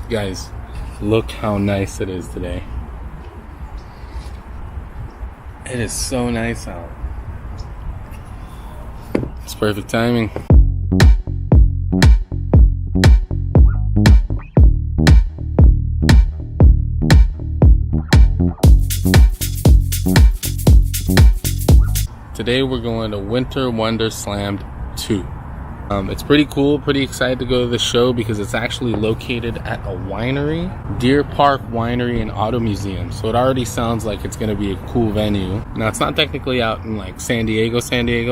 Guys, look how nice it is today. It is so nice out. It's perfect timing. Today we're going to Winter Wonder Slammed 2. It's pretty cool, pretty excited to go to the show because it's actually located at a winery, Deer Park Winery and Auto Museum. So it already sounds like it's going to be a cool venue. Now it's not technically out in like San Diego,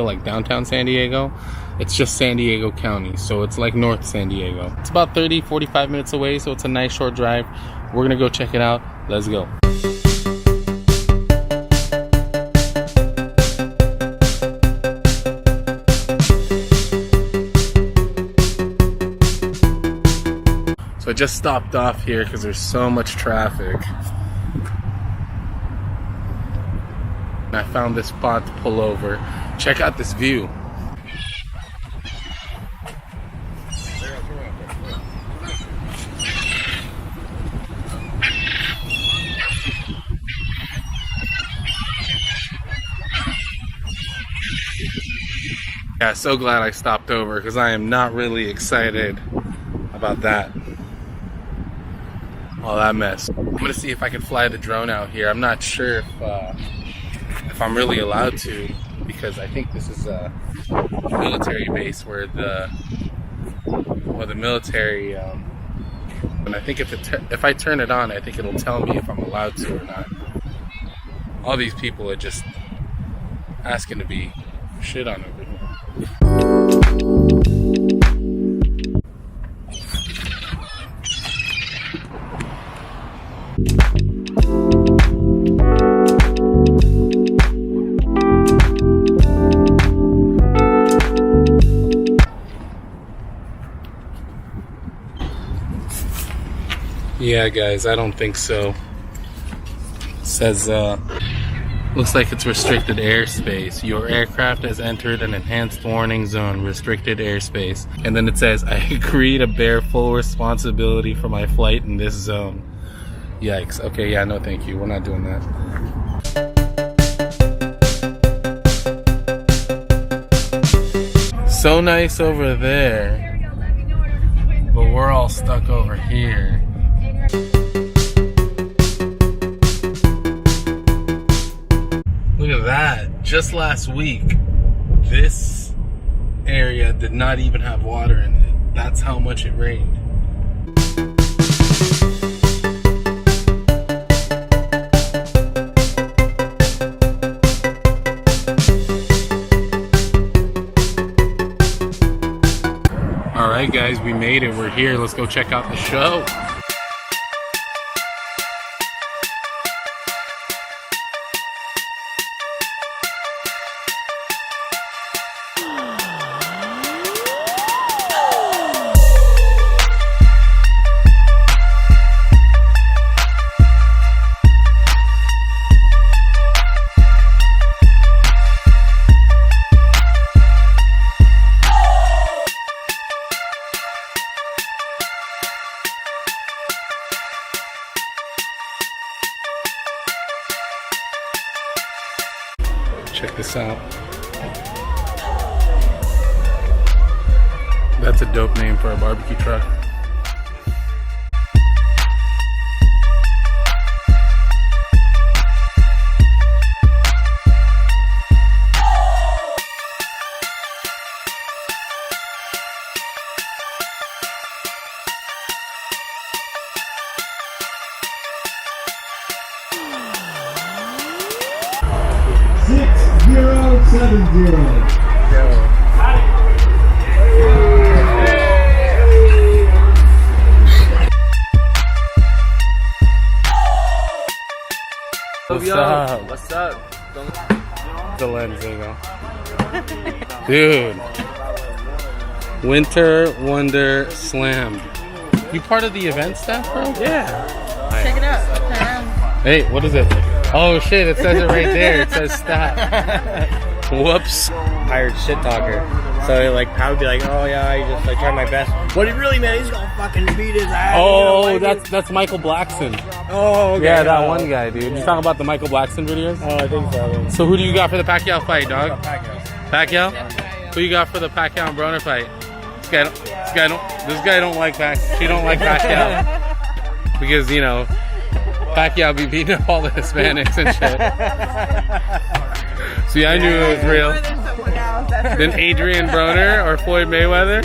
like downtown San Diego. It's just San Diego County, so it's like North San Diego. It's about 30-45 minutes away, so it's a nice short drive. We're going to go check it out. Let's go. So I just stopped off here because there's so much traffic. And I found this spot to pull over. Check out this view. Yeah, so glad I stopped over because I am not really excited about that. All that mess. I'm gonna see if I can fly the drone out here. I'm not sure if I'm really allowed to, because I think this is a military base where the military. And I think if I turn it on, I think it'll tell me if I'm allowed to or not. All these people are just asking to be shit on over here. Yeah, guys, I don't think so. It says, looks like it's restricted airspace. Your aircraft has entered an enhanced warning zone, restricted airspace. And then it says, I agree to bear full responsibility for my flight in this zone. Yikes. Okay, yeah, no thank you. We're not doing that. So nice over there, but we're all stuck over here. Look at that. Just last week, this area did not even have water in it. That's how much it rained. Alright guys, we made it. We're here. Let's go check out the show. Check this out. That's a dope name for a barbecue truck. What's up? What's up? The lens, there you go. Dude. Winter Wonder Slammed. You part of the event staff, bro? Yeah. Check it out. Turn around. Hey, what is it? Oh shit, it says it right there. It says staff. Whoops. Hired shit talker. So like I would be like, oh yeah, I just like try my best. What he really meant, he's gonna fucking beat his ass. Oh, that's Michael Blackson. Oh, okay. Yeah, that one guy, dude. You talking about the Michael Blackson videos? Oh, I think so. So who do you got for the Pacquiao fight, dog? Pacquiao? Who you got for the Pacquiao and Broner fight? This guy don't like Pacquiao. She don't like Pacquiao because you know Pacquiao be beating up all the Hispanics and shit. See, I knew it was real. Then Adrian Broner or Floyd Mayweather.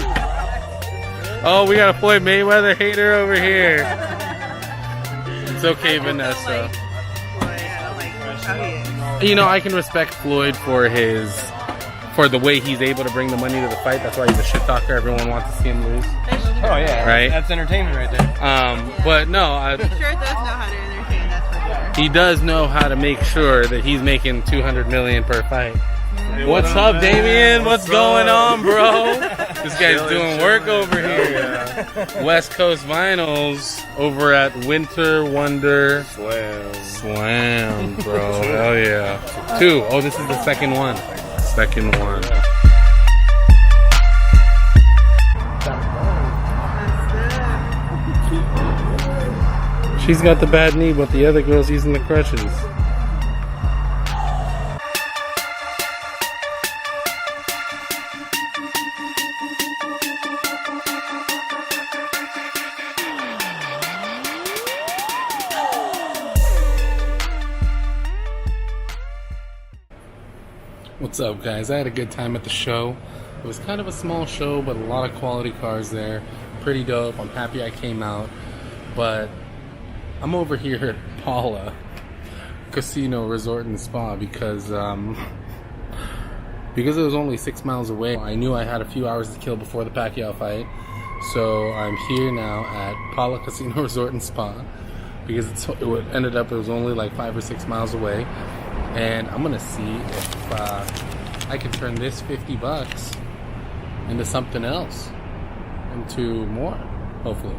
Oh, we got a Floyd Mayweather hater over here. It's okay, Vanessa. You know, I can respect Floyd for the way he's able to bring the money to the fight. That's why he's a shit talker. Everyone wants to see him lose. Oh yeah, right. That's entertainment right there. But no, He sure does know how to entertain. That's for sure. he does know how to make sure that he's making $200 million per fight. What's up, Damien? What's going on, bro? This guy's doing work over here. West Coast Vinyls over at Winter Wonder Slam, bro. Hell yeah. 2. Oh, this is the second one. Second one. She's got the bad knee, but the other girl's using the crutches. What's up, guys? I had a good time at the show. It was kind of a small show, but a lot of quality cars there. Pretty dope. I'm happy I came out. But I'm over here at Paula Casino Resort and Spa because it was only 6 miles away. I knew I had a few hours to kill before the Pacquiao fight. So I'm here now at Paula Casino Resort and Spa because it ended up it was only like 5 or 6 miles away. And I'm gonna see if I can turn this $50 into something else, into more, hopefully.